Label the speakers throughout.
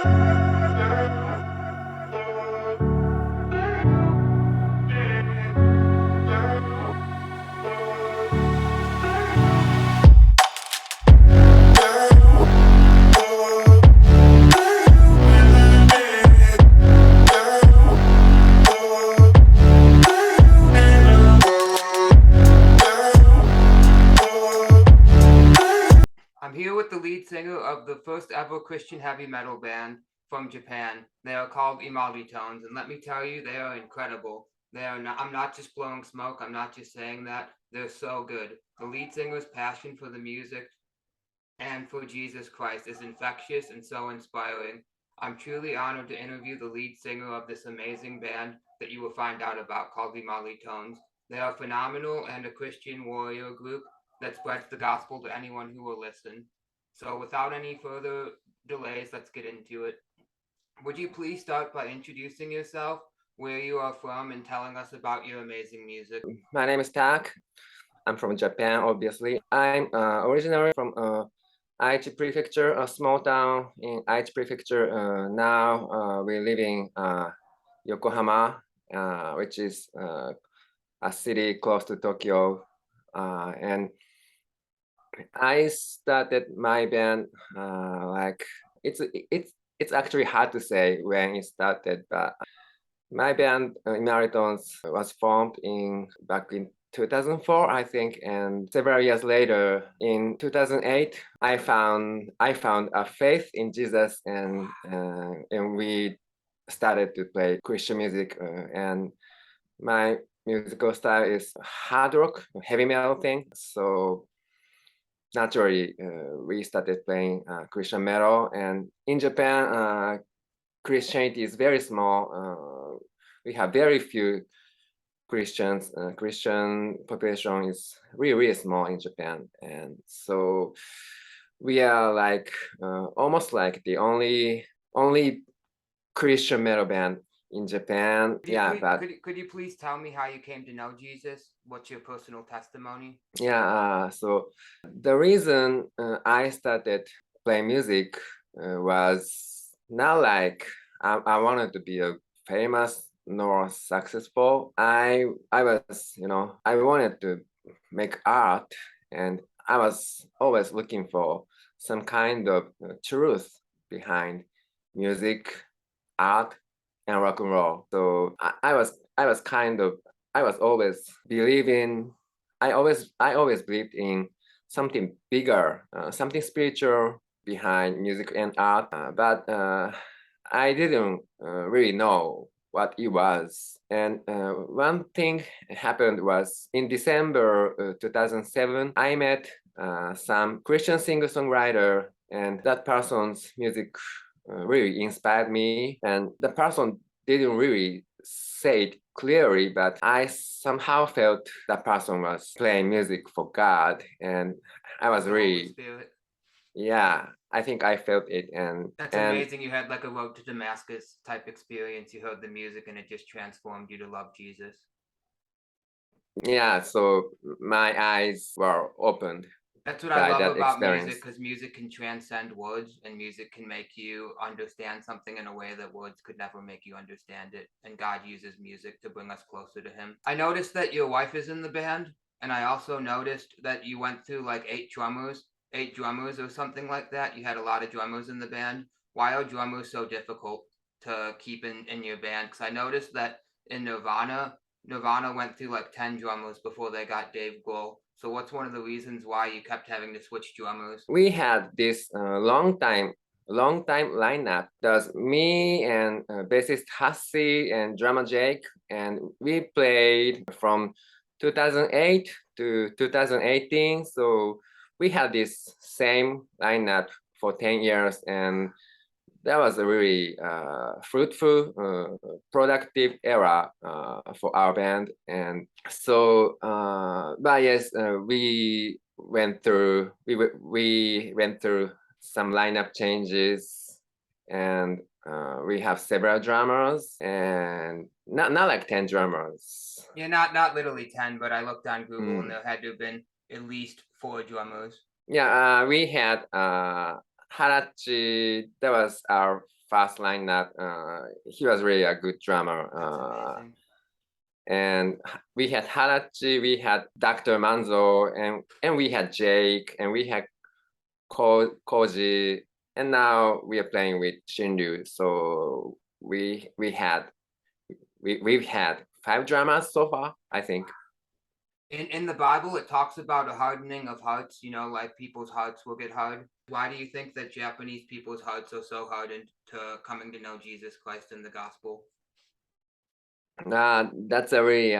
Speaker 1: I'm here with the lead singer of the first ever Christian heavy metal band from Japan. They are called Imali Tones, and let me tell you, they are incredible. They are not, I'm not just blowing smoke, I'm not just saying that. They're so good. The lead singer's passion for the music and for Jesus Christ is infectious and so inspiring. I'm truly honored to interview the lead singer of this amazing band that you will find out about called the Molly Tones. They are phenomenal and a Christian warrior group that spreads the gospel to anyone who will listen. So, without any further delays, let's get into it. Would you please start by introducing yourself, where you are from, and telling us about your amazing music?
Speaker 2: My name is Tak. I'm from Japan, obviously. I'm originally from Aichi Prefecture, a small town in Aichi Prefecture. Now we live in Yokohama, which is a city close to Tokyo. And I started my band like it's actually hard to say when it started, but my band Imaritons was formed back in 2004, I think, and several years later, in 2008, I found a faith in Jesus, and we started to play Christian music. And my musical style is hard rock, heavy metal thing. So naturally, we started playing Christian metal. And in Japan, Christianity is very small. We have very few Christians. Christian population is really, really small in Japan, and so we are like almost like the only Christian metal band in Japan.
Speaker 1: Could you please tell me how you came to know Jesus? What's your personal testimony?
Speaker 2: Yeah. So the reason I started playing music was not like I wanted to be a famous nor successful. I was, I wanted to make art, and I was always looking for some kind of truth behind music, art, and rock and roll. So I was always believing. I always believed in something bigger, something spiritual behind music and art. But I didn't really know what it was. And one thing happened was in December 2007, I met some Christian singer-songwriter, and that person's music really inspired me. And the person didn't really say it clearly, but I somehow felt that person was playing music for God, and I was really, yeah, I think I felt it. And
Speaker 1: that's amazing. You had like a road to Damascus type experience. You heard the music and it just transformed you to love Jesus.
Speaker 2: Yeah, so my eyes were opened.
Speaker 1: That's what I love about music, because music can transcend words, and music can make you understand something in a way that words could never make you understand it. And God uses music to bring us closer to Him. I noticed that your wife is in the band, and I also noticed that you went through like eight drummers or something like that. You had a lot of drummers in the band. Why are drummers so difficult to keep in your band? Because I noticed that in Nirvana went through like 10 drummers before they got Dave Grohl. So what's one of the reasons why you kept having to switch drummers?
Speaker 2: We had this long time lineup. There's me and bassist Hassi and drummer Jake, and we played from 2008 to 2018. So we had this same lineup for 10 years, and that was a really fruitful, productive era for our band. And so, but yes, we went through some lineup changes, and we have several drummers, and not like 10 drummers.
Speaker 1: Yeah, not literally 10, but I looked on Google and there had to have been at least 4 drummers.
Speaker 2: Yeah, we had Harachi. That was our first lineup. He was really a good drummer.
Speaker 1: That's amazing.
Speaker 2: And we had Harachi, we had Dr. Manzo, and we had Jake, and we had Koji, and now we are playing with Shinryu. So we've had 5 drummers so far, I think.
Speaker 1: In the Bible, it talks about a hardening of hearts, like people's hearts will get hard. Why do you think that Japanese people's hearts are so hardened to coming to know Jesus Christ in the gospel?
Speaker 2: That's a very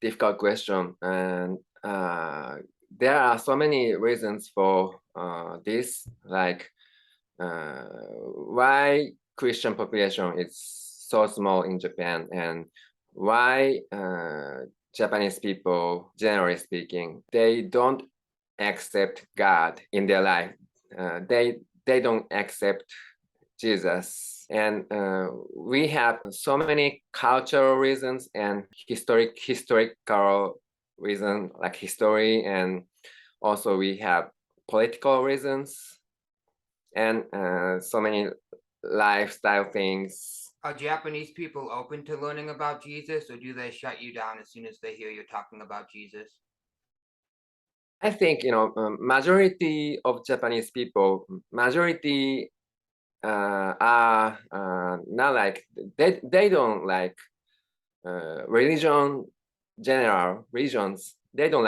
Speaker 2: difficult question, and there are so many reasons for this. Like why Christian population is so small in Japan, and why Japanese people, generally speaking, they don't accept God in their life. They don't accept Jesus. And we have so many cultural reasons and historical reasons, like history, and also we have political reasons and so many lifestyle things.
Speaker 1: Are Japanese people open to learning about Jesus, or do they shut you down as soon as they hear you're talking about Jesus?
Speaker 2: I think majority of Japanese people, majority are not like they don't like general religions. They don't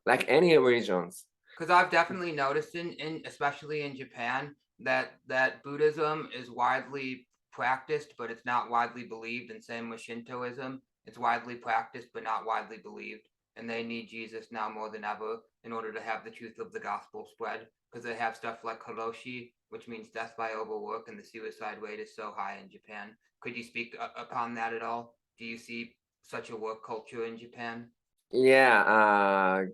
Speaker 2: like any religions.
Speaker 1: Because I've definitely noticed in especially in Japan that Buddhism is widely practiced, but it's not widely believed, and same with Shintoism. It's widely practiced but not widely believed, and they need Jesus now more than ever in order to have the truth of the gospel spread, because they have stuff like karoshi, which means death by overwork, and the suicide rate is so high in Japan. Could you speak upon that at all? Do you see such a work culture in Japan?
Speaker 2: Yeah,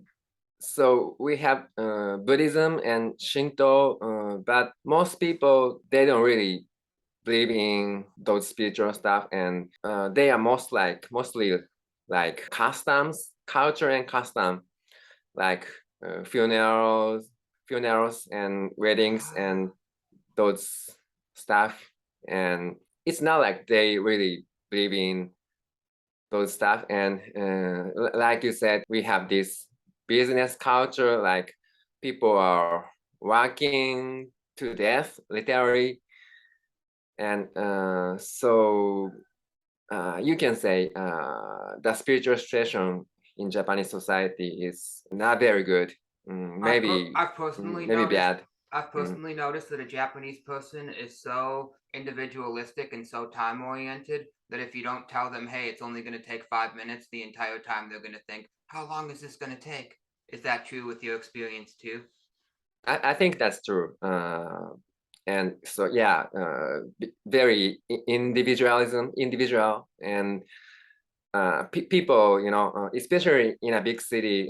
Speaker 2: so we have Buddhism and Shinto, but most people they don't really believe in those spiritual stuff, and they are mostly like customs, culture and custom, like funerals and weddings and those stuff. And it's not like they really believe in those stuff. And like you said, we have this business culture, like people are working to death, literally. And so you can say the spiritual situation in Japanese society is not very good. Maybe
Speaker 1: I've personally
Speaker 2: maybe
Speaker 1: noticed.
Speaker 2: bad.
Speaker 1: I've personally noticed that a Japanese person is so individualistic and so time oriented that if you don't tell them, hey, it's only going to take 5 minutes, the entire time they're going to think, how long is this going to take? Is that true with your experience too?
Speaker 2: I think that's true. And so yeah, very individual, and people, especially in a big city,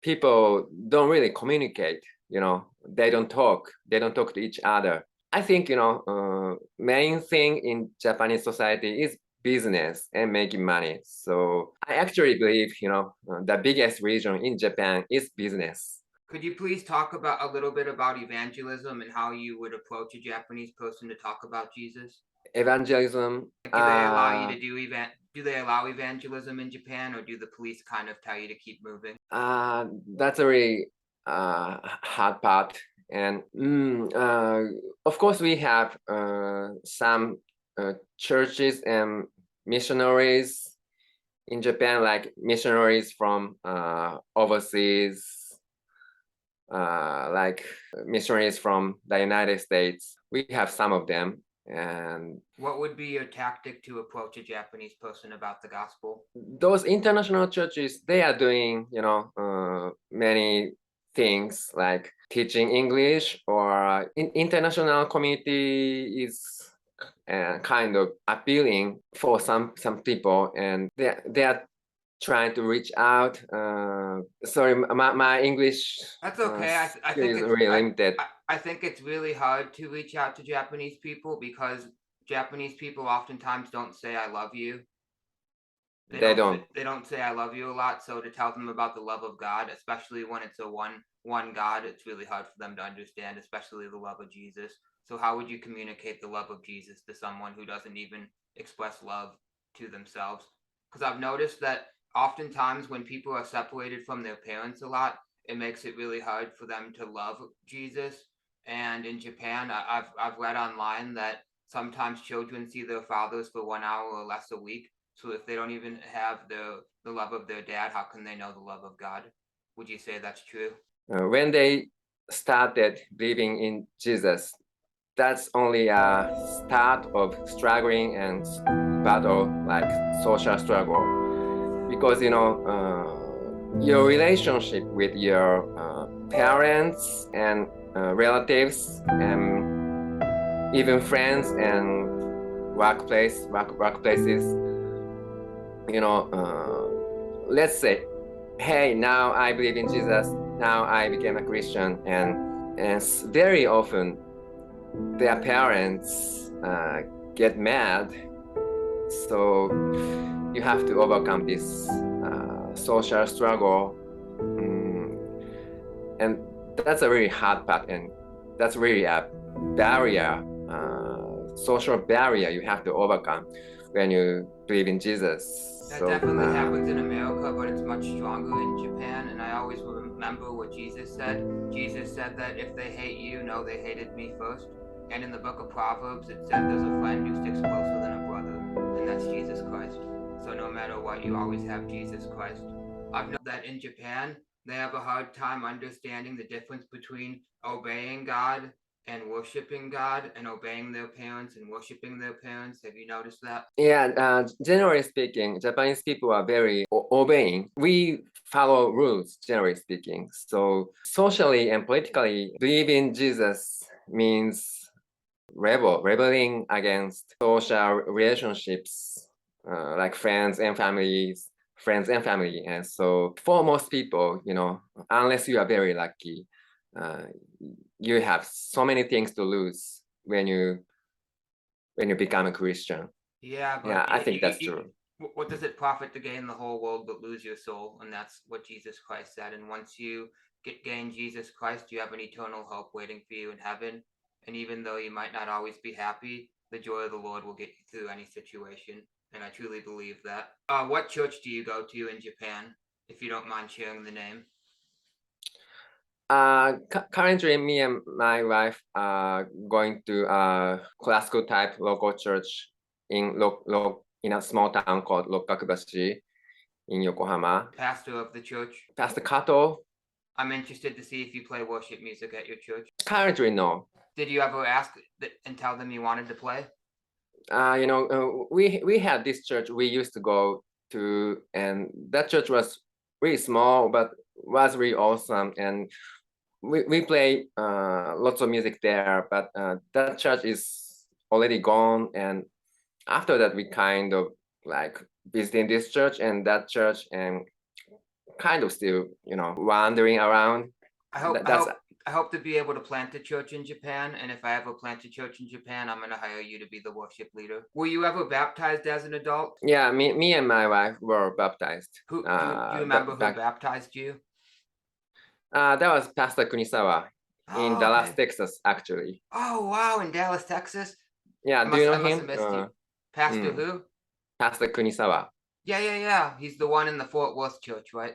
Speaker 2: people don't really communicate. They don't talk to each other. I think main thing in Japanese society is business and making money. So I actually believe the biggest region in Japan is business.
Speaker 1: Could you please talk about a little bit about evangelism and how you would approach a Japanese person to talk about Jesus?
Speaker 2: Evangelism.
Speaker 1: Do they allow you to do they allow evangelism in Japan, or do the police kind of tell you to keep moving?
Speaker 2: That's a really hard part. And of course, we have some churches and missionaries in Japan, like missionaries from overseas, like missionaries from the United States. We have some of them. And
Speaker 1: what would be your tactic to approach a Japanese person about the gospel?
Speaker 2: Those international churches, they are doing, many things like teaching English, or international community is kind of appealing for some people, and they are trying to reach out. Sorry, my English.
Speaker 1: That's okay. I think
Speaker 2: is really limited.
Speaker 1: I think it's really hard to reach out to Japanese people because Japanese people oftentimes don't say "I love you."
Speaker 2: They don't.
Speaker 1: They don't say "I love you" a lot. So to tell them about the love of God, especially when it's a one God, it's really hard for them to understand, especially the love of Jesus. So how would you communicate the love of Jesus to someone who doesn't even express love to themselves? Because I've noticed that oftentimes when people are separated from their parents a lot, it makes it really hard for them to love Jesus. And in Japan, I've read online that sometimes children see their fathers for 1 hour or less a week. So if they don't even have the love of their dad, how can they know the love of God? Would you say that's true?
Speaker 2: When they started believing in Jesus, that's only a start of struggling and battle, like social struggle, because your relationship with your parents and relatives and even friends and workplaces, let's say, hey, now I believe in Jesus, now I became a Christian, and very often their parents get mad. So you have to overcome this social struggle. And that's a really hard part, and that's really a barrier, social barrier you have to overcome when you believe in Jesus.
Speaker 1: That definitely happens in America, but it's much stronger in Japan. And I always remember what Jesus said. Jesus said that if they hate you, know they hated me first. And in the book of Proverbs, it said there's a friend who sticks closer than a brother, and that's Jesus Christ. So no matter what, you always have Jesus Christ. I've known that in Japan, they have a hard time understanding the difference between obeying God and worshiping God, and obeying their parents and worshiping their parents. Have you noticed that?
Speaker 2: Yeah, generally speaking, Japanese people are very obeying. We follow rules, generally speaking. So socially and politically, believe in Jesus means rebelling against social relationships, like friends and family. And so for most people, unless you are very lucky, you have so many things to lose when you become a Christian.
Speaker 1: Yeah, but
Speaker 2: Yeah, I think that's true.
Speaker 1: What does it profit to gain the whole world but lose your soul? And that's what Jesus Christ said. And once you gain Jesus Christ, you have an eternal hope waiting for you in heaven. And even though you might not always be happy, the joy of the Lord will get you through any situation. And I truly believe that. What church do you go to in Japan, if you don't mind sharing the name?
Speaker 2: Currently, me and my wife are going to a classical type local church in in a small town called Rokkakubashi in Yokohama.
Speaker 1: Pastor of the church.
Speaker 2: Pastor Kato.
Speaker 1: I'm interested to see if you play worship music at your church.
Speaker 2: Currently, no.
Speaker 1: Did you ever ask and tell them you wanted to play?
Speaker 2: We had this church we used to go to, and that church was really small, but was really awesome. And we play lots of music there, but that church is already gone. And after that, we kind of like visiting this church and that church, and kind of still, wandering around.
Speaker 1: I hope to be able to plant a church in Japan, and if I ever plant a church in Japan, I'm gonna hire you to be the worship leader. Were you ever baptized as an adult?
Speaker 2: Yeah, me and my wife were baptized.
Speaker 1: Do you remember who baptized you?
Speaker 2: That was Pastor Kunisawa in Dallas, Texas, actually.
Speaker 1: Oh wow, in Dallas, Texas.
Speaker 2: Yeah, do you know him?
Speaker 1: Pastor who?
Speaker 2: Pastor Kunisawa.
Speaker 1: Yeah. He's the one in the Fort Worth church, right?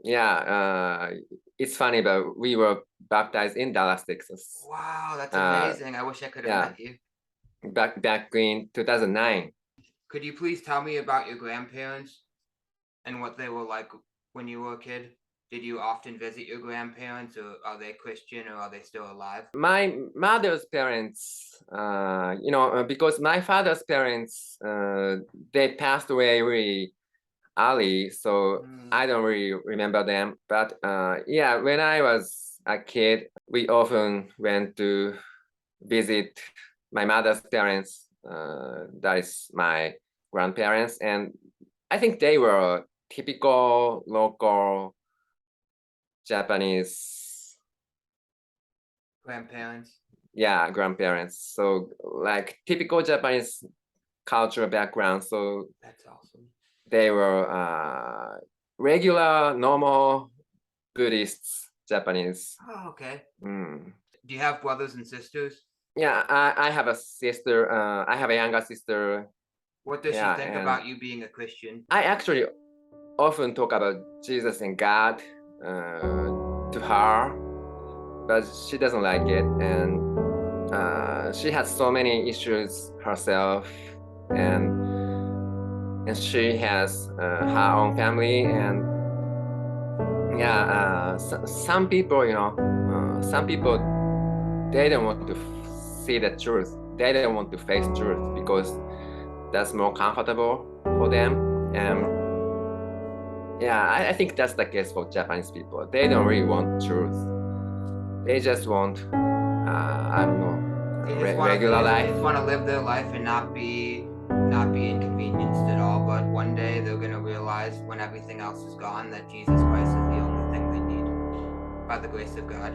Speaker 2: Yeah, it's funny, but we were baptized in Dallas, Texas.
Speaker 1: Wow, that's amazing. I wish I could have met you.
Speaker 2: Back in 2009.
Speaker 1: Could you please tell me about your grandparents and what they were like when you were a kid? Did you often visit your grandparents, or are they Christian, or are they still alive?
Speaker 2: My mother's parents, because my father's parents, they passed away really early, so I don't really remember them. But yeah, when I was a kid, we often went to visit my mother's parents. That is my grandparents, and I think they were typical local Japanese
Speaker 1: grandparents.
Speaker 2: Yeah, grandparents. So like typical Japanese cultural background. So
Speaker 1: that's awesome.
Speaker 2: They were regular, normal Buddhists, Japanese.
Speaker 1: Oh, okay.
Speaker 2: Mm.
Speaker 1: Do you have brothers and sisters?
Speaker 2: Yeah, I have a sister. I have a younger sister.
Speaker 1: What does
Speaker 2: Yeah,
Speaker 1: she think
Speaker 2: and
Speaker 1: about you being a Christian?
Speaker 2: I actually often talk about Jesus and God to her, but she doesn't like it, and she has so many issues herself, and she has her own family, and yeah, some people, some people they don't want to see the truth. They don't want to face truth because that's more comfortable for them. And yeah, I think that's the case for Japanese people. They don't really want truth. They just want, I don't know,
Speaker 1: They just
Speaker 2: regular life.
Speaker 1: want to live their life and not be inconvenienced at all. But one day they're gonna realize when everything else is gone that Jesus Christ is the only thing they need by the grace of God.